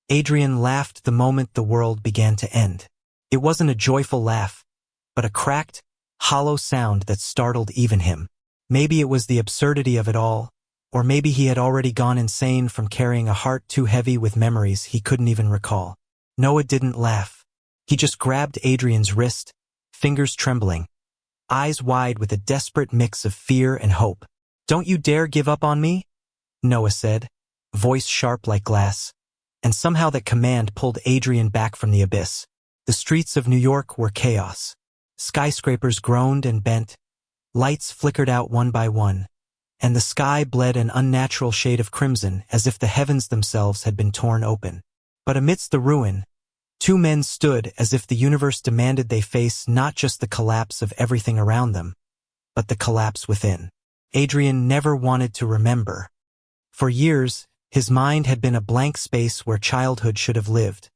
Adrian laughed the moment the world began to end. It wasn't a joyful laugh, but a cracked, hollow sound that startled even him. Maybe it was the absurdity of it all, or maybe he had already gone insane from carrying a heart too heavy with memories he couldn't even recall. Noah didn't laugh. He just grabbed Adrian's wrist, fingers trembling, eyes wide with a desperate mix of fear and hope. "Don't you dare give up on me," Noah said, voice sharp like glass. And somehow that command pulled Adrian back from the abyss. The streets of New York were chaos. Skyscrapers groaned and bent, lights flickered out one by one, and the sky bled an unnatural shade of crimson as if the heavens themselves had been torn open. But amidst the ruin, two men stood as if the universe demanded they face not just the collapse of everything around them, but the collapse within. Adrian never wanted to remember. For years, his mind had been a blank space where childhood should have lived,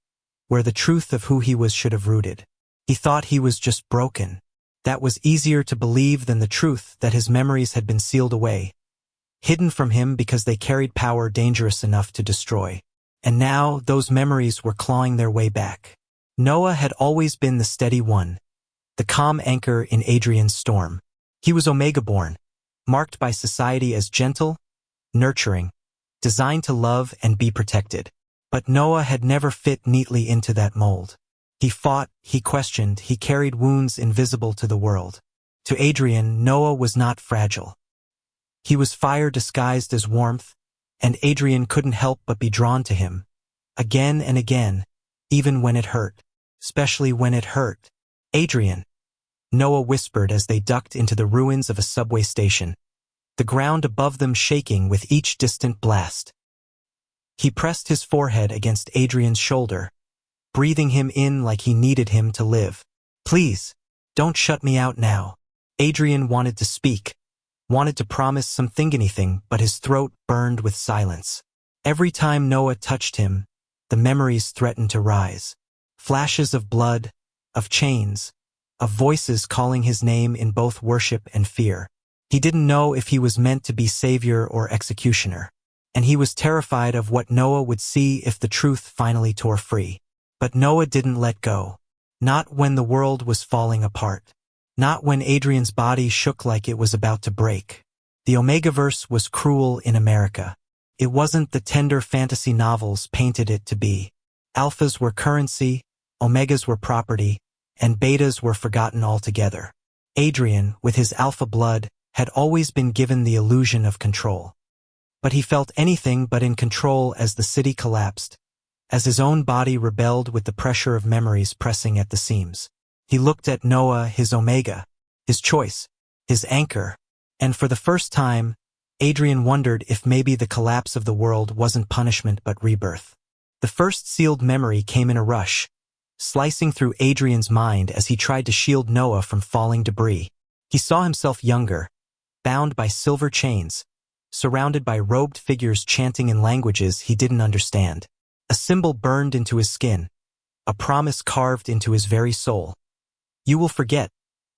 where the truth of who he was should have rooted. He thought he was just broken. That was easier to believe than the truth that his memories had been sealed away, hidden from him because they carried power dangerous enough to destroy. And now those memories were clawing their way back. Noah had always been the steady one, the calm anchor in Adrian's storm. He was Omega-born, marked by society as gentle, nurturing, designed to love and be protected. But Noah had never fit neatly into that mold. He fought, he questioned, he carried wounds invisible to the world. To Adrian, Noah was not fragile. He was fire disguised as warmth, and Adrian couldn't help but be drawn to him. Again and again, even when it hurt. Especially when it hurt. "Adrian," Noah whispered as they ducked into the ruins of a subway station, the ground above them shaking with each distant blast. He pressed his forehead against Adrian's shoulder, breathing him in like he needed him to live. "Please, don't shut me out now." Adrian wanted to speak, wanted to promise anything, but his throat burned with silence. Every time Noah touched him, the memories threatened to rise. Flashes of blood, of chains, of voices calling his name in both worship and fear. He didn't know if he was meant to be savior or executioner, and he was terrified of what Noah would see if the truth finally tore free. But Noah didn't let go. Not when the world was falling apart. Not when Adrian's body shook like it was about to break. The Omegaverse was cruel in America. It wasn't the tender fantasy novels painted it to be. Alphas were currency, Omegas were property, and Betas were forgotten altogether. Adrian, with his alpha blood, had always been given the illusion of control. But he felt anything but in control as the city collapsed, as his own body rebelled with the pressure of memories pressing at the seams. He looked at Noah, his Omega, his choice, his anchor, and for the first time, Adrian wondered if maybe the collapse of the world wasn't punishment but rebirth. The first sealed memory came in a rush, slicing through Adrian's mind as he tried to shield Noah from falling debris. He saw himself younger, bound by silver chains, surrounded by robed figures chanting in languages he didn't understand. A symbol burned into his skin, a promise carved into his very soul. "You will forget,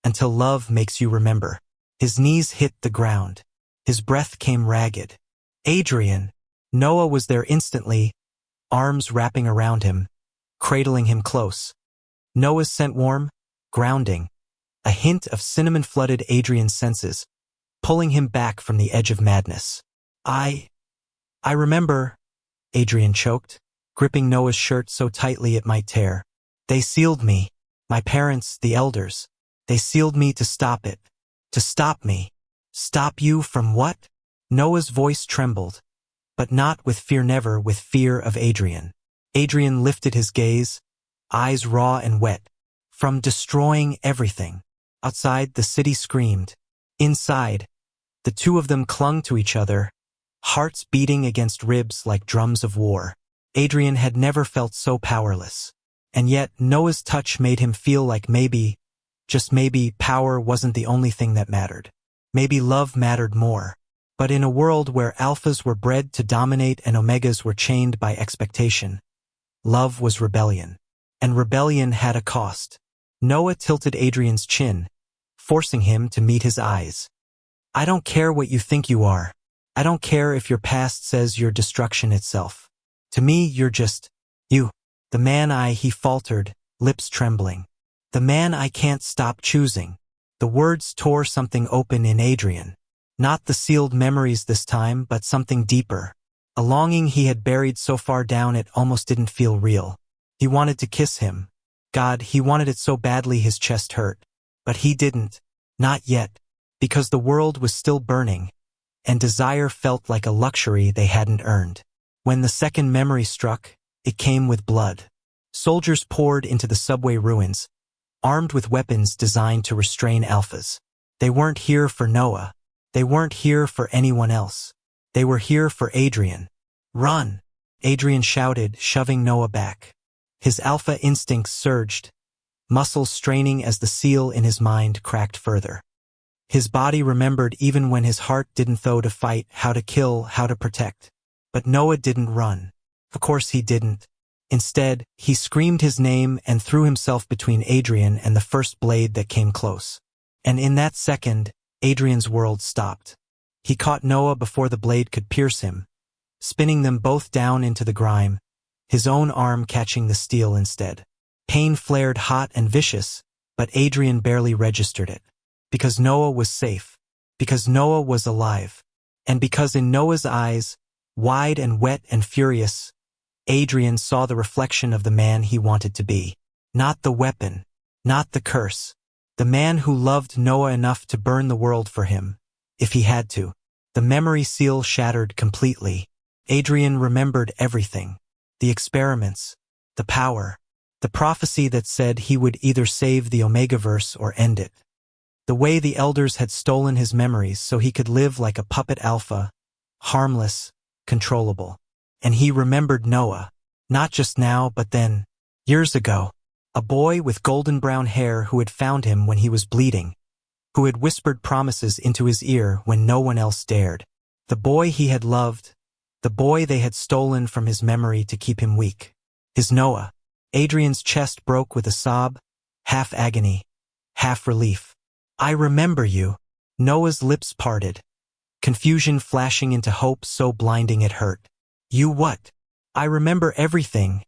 until love makes you remember." His knees hit the ground. His breath came ragged. "Adrian!" Noah was there instantly, arms wrapping around him, cradling him close. Noah's scent warm, grounding, a hint of cinnamon flooded Adrian's senses, pulling him back from the edge of madness. I remember," Adrian choked, gripping Noah's shirt so tightly it might tear. "They sealed me. My parents, the elders. They sealed me to stop it. To stop me." "Stop you from what?" Noah's voice trembled, but not with fear, never with fear of Adrian. Adrian lifted his gaze, eyes raw and wet. "From destroying everything." Outside, the city screamed. Inside, the two of them clung to each other, hearts beating against ribs like drums of war. Adrian had never felt so powerless. And yet, Noah's touch made him feel like maybe, just maybe, power wasn't the only thing that mattered. Maybe love mattered more. But in a world where alphas were bred to dominate and omegas were chained by expectation, love was rebellion. And rebellion had a cost. Noah tilted Adrian's chin, forcing him to meet his eyes. "I don't care what you think you are. I don't care if your past says you're destruction itself. To me, you're just You. The man he faltered, lips trembling. The man I can't stop choosing. The words tore something open in Adrian. Not the sealed memories this time, but something deeper. A longing he had buried so far down it almost didn't feel real. He wanted to kiss him. God, he wanted it so badly his chest hurt. But he didn't. Not yet. Because the world was still burning, and desire felt like a luxury they hadn't earned. When the second memory struck, it came with blood. Soldiers poured into the subway ruins, armed with weapons designed to restrain alphas. They weren't here for Noah. They weren't here for anyone else. They were here for Adrian. Run! Adrian shouted, shoving Noah back. His alpha instincts surged, muscles straining as the seal in his mind cracked further. His body remembered even when his heart didn't know to fight, how to kill, how to protect. But Noah didn't run. Of course he didn't. Instead, he screamed his name and threw himself between Adrian and the first blade that came close. And in that second, Adrian's world stopped. He caught Noah before the blade could pierce him, spinning them both down into the grime, his own arm catching the steel instead. Pain flared hot and vicious, but Adrian barely registered it. Because Noah was safe. Because Noah was alive. And because in Noah's eyes, wide and wet and furious, Adrian saw the reflection of the man he wanted to be. Not the weapon. Not the curse. The man who loved Noah enough to burn the world for him, if he had to. The memory seal shattered completely. Adrian remembered everything. The experiments. The power. The prophecy that said he would either save the Omegaverse or end it. The way the elders had stolen his memories so he could live like a puppet alpha, harmless, controllable. And he remembered Noah, not just now but then, years ago. A boy with golden brown hair who had found him when he was bleeding, who had whispered promises into his ear when no one else dared. The boy he had loved, the boy they had stolen from his memory to keep him weak. His Noah. Adrian's chest broke with a sob, half agony, half relief. I remember you. Noah's lips parted, confusion flashing into hope so blinding it hurt. You what? I remember everything,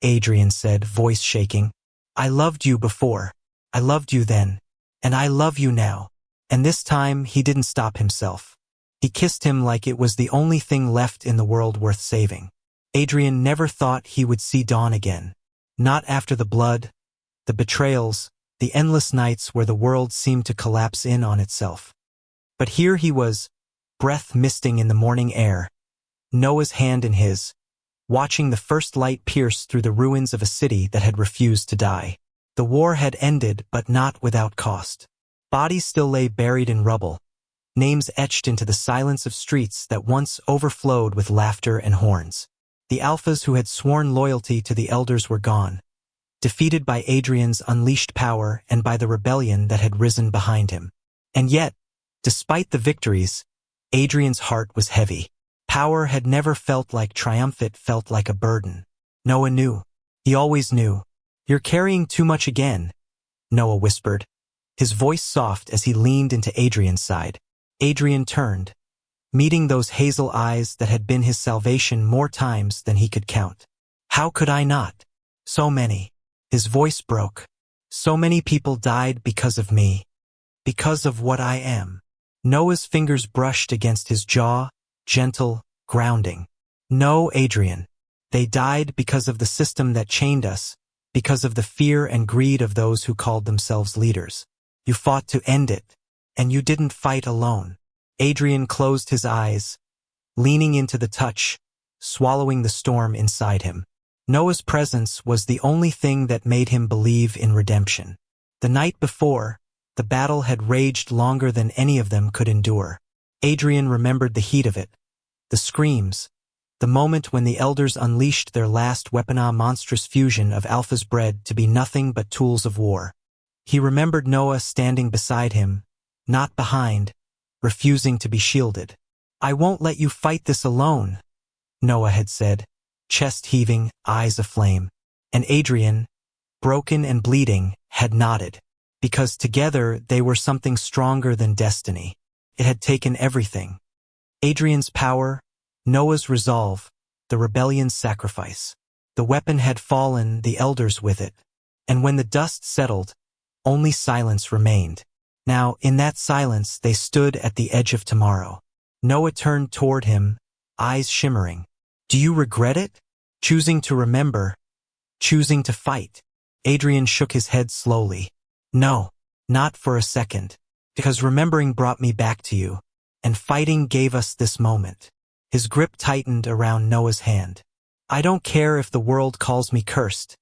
Adrian said, voice shaking. I loved you before. I loved you then. And I love you now. And this time he didn't stop himself. He kissed him like it was the only thing left in the world worth saving. Adrian never thought he would see dawn again. Not after the blood, the betrayals, the endless nights where the world seemed to collapse in on itself. But here he was, breath misting in the morning air, Noah's hand in his, watching the first light pierce through the ruins of a city that had refused to die. The war had ended, but not without cost. Bodies still lay buried in rubble, names etched into the silence of streets that once overflowed with laughter and horns. The alphas who had sworn loyalty to the elders were gone, defeated by Adrian's unleashed power and by the rebellion that had risen behind him. And yet, despite the victories, Adrian's heart was heavy. Power had never felt like triumph, it felt like a burden. Noah knew. He always knew. You're carrying too much again, Noah whispered, his voice soft as he leaned into Adrian's side. Adrian turned, meeting those hazel eyes that had been his salvation more times than he could count. How could I not? So many. His voice broke. So many people died because of me. Because of what I am. Noah's fingers brushed against his jaw, gentle, grounding. No, Adrian. They died because of the system that chained us, because of the fear and greed of those who called themselves leaders. You fought to end it, and you didn't fight alone. Adrian closed his eyes, leaning into the touch, swallowing the storm inside him. Noah's presence was the only thing that made him believe in redemption. The night before, the battle had raged longer than any of them could endure. Adrian remembered the heat of it, the screams, the moment when the elders unleashed their last weapon, a monstrous fusion of alphas bred to be nothing but tools of war. He remembered Noah standing beside him, not behind, refusing to be shielded. I won't let you fight this alone, Noah had said, chest heaving, eyes aflame. And Adrian, broken and bleeding, had nodded. Because together they were something stronger than destiny. It had taken everything. Adrian's power, Noah's resolve, the rebellion's sacrifice. The weapon had fallen, the elders with it. And when the dust settled, only silence remained. Now, in that silence, they stood at the edge of tomorrow. Noah turned toward him, eyes shimmering. Do you regret it? Choosing to remember, choosing to fight? Adrian shook his head slowly. No, not for a second. Because remembering brought me back to you, and fighting gave us this moment. His grip tightened around Noah's hand. I don't care if the world calls me cursed,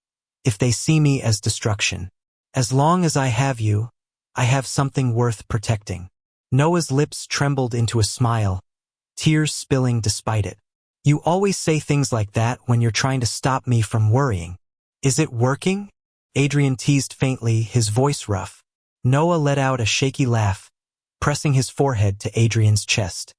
if they see me as destruction. As long as I have you, I have something worth protecting. Noah's lips trembled into a smile, tears spilling despite it. You always say things like that when you're trying to stop me from worrying. Is it working? Adrian teased faintly, his voice rough. Noah let out a shaky laugh, pressing his forehead to Adrian's chest.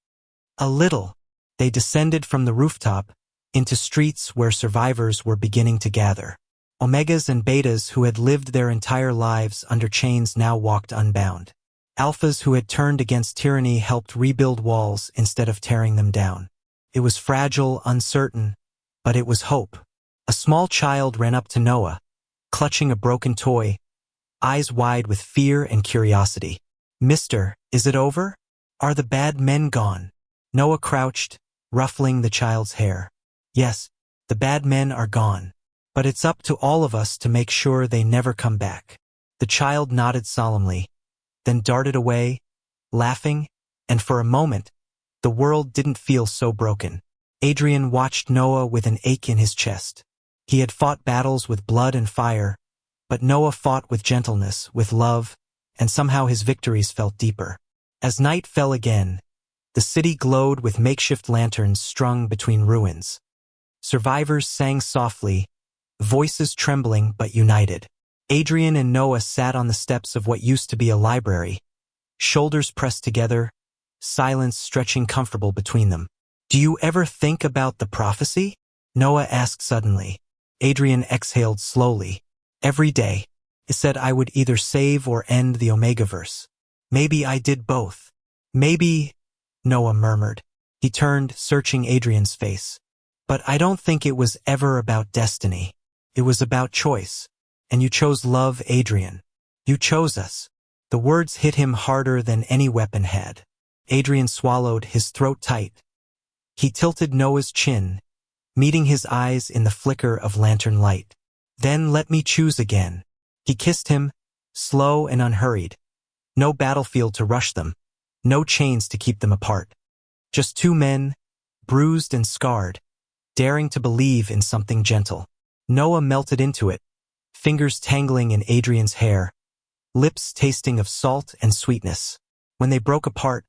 A little. They descended from the rooftop into streets where survivors were beginning to gather. Omegas and betas who had lived their entire lives under chains now walked unbound. Alphas who had turned against tyranny helped rebuild walls instead of tearing them down. It was fragile, uncertain, but it was hope. A small child ran up to Noah, clutching a broken toy, eyes wide with fear and curiosity. Mister, is it over? Are the bad men gone? Noah crouched, ruffling the child's hair. Yes, the bad men are gone. But it's up to all of us to make sure they never come back. The child nodded solemnly, then darted away, laughing, and for a moment, the world didn't feel so broken. Adrian watched Noah with an ache in his chest. He had fought battles with blood and fire, but Noah fought with gentleness, with love, and somehow his victories felt deeper. As night fell again, the city glowed with makeshift lanterns strung between ruins. Survivors sang softly, voices trembling but united. Adrian and Noah sat on the steps of what used to be a library, shoulders pressed together, silence stretching comfortable between them. Do you ever think about the prophecy? Noah asked suddenly. Adrian exhaled slowly. Every day, it said I would either save or end the Omegaverse. Maybe I did both. Maybe, Noah murmured. He turned, searching Adrian's face. But I don't think it was ever about destiny. It was about choice. And you chose love, Adrian. You chose us. The words hit him harder than any weapon had. Adrian swallowed, his throat tight. He tilted Noah's chin, meeting his eyes in the flicker of lantern light. Then let me choose again. He kissed him, slow and unhurried. No battlefield to rush them, no chains to keep them apart. Just two men, bruised and scarred, daring to believe in something gentle. Noah melted into it, fingers tangling in Adrian's hair, lips tasting of salt and sweetness. When they broke apart,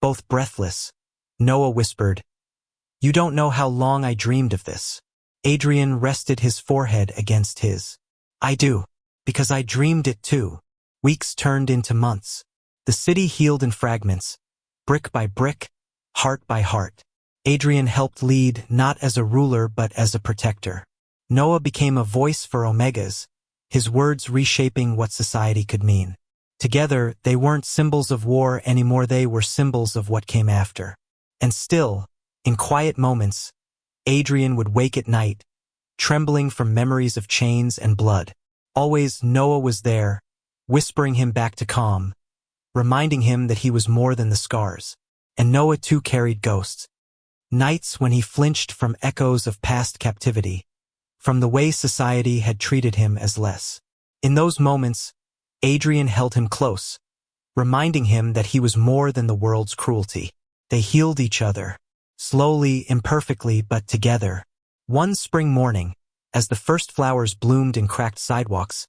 both breathless, Noah whispered, You don't know how long I dreamed of this. Adrian rested his forehead against his. I do, because I dreamed it too. Weeks turned into months. The city healed in fragments, brick by brick, heart by heart. Adrian helped lead not as a ruler but as a protector. Noah became a voice for Omegas, his words reshaping what society could mean. Together, they weren't symbols of war anymore, they were symbols of what came after. And still, in quiet moments, Adrian would wake at night, trembling from memories of chains and blood. Always Noah was there, whispering him back to calm, reminding him that he was more than the scars. And Noah too carried ghosts. Nights when he flinched from echoes of past captivity, from the way society had treated him as less. In those moments, Adrian held him close, reminding him that he was more than the world's cruelty. They healed each other, slowly, imperfectly, but together. One spring morning, as the first flowers bloomed in cracked sidewalks,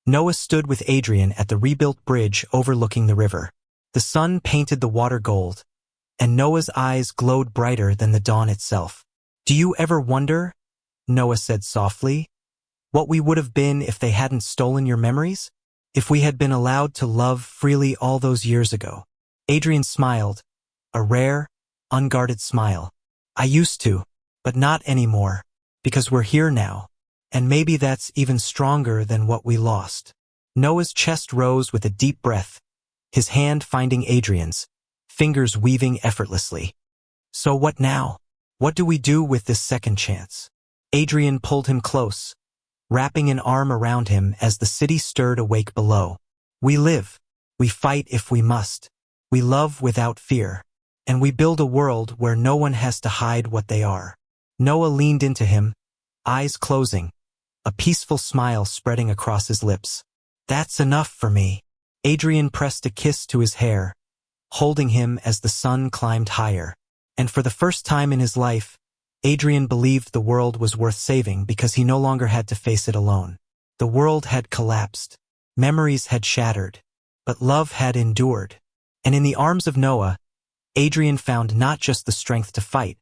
Noah stood with Adrian at the rebuilt bridge overlooking the river. The sun painted the water gold, and Noah's eyes glowed brighter than the dawn itself. Do you ever wonder, Noah said softly, what we would have been if they hadn't stolen your memories? If we had been allowed to love freely all those years ago? Adrian smiled, a rare, unguarded smile. I used to, but not anymore, because we're here now, and maybe that's even stronger than what we lost. Noah's chest rose with a deep breath, his hand finding Adrian's, fingers weaving effortlessly. So what now? What do we do with this second chance? Adrian pulled him close, wrapping an arm around him as the city stirred awake below. We live. We fight if we must. We love without fear. And we build a world where no one has to hide what they are. Noah leaned into him, eyes closing, a peaceful smile spreading across his lips. That's enough for me. Adrian pressed a kiss to his hair, holding him as the sun climbed higher. And for the first time in his life, Adrian believed the world was worth saving because he no longer had to face it alone. The world had collapsed. Memories had shattered. But love had endured. And in the arms of Noah, Adrian found not just the strength to fight,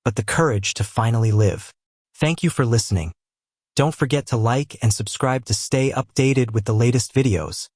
but the courage to finally live. Thank you for listening. Don't forget to like and subscribe to stay updated with the latest videos.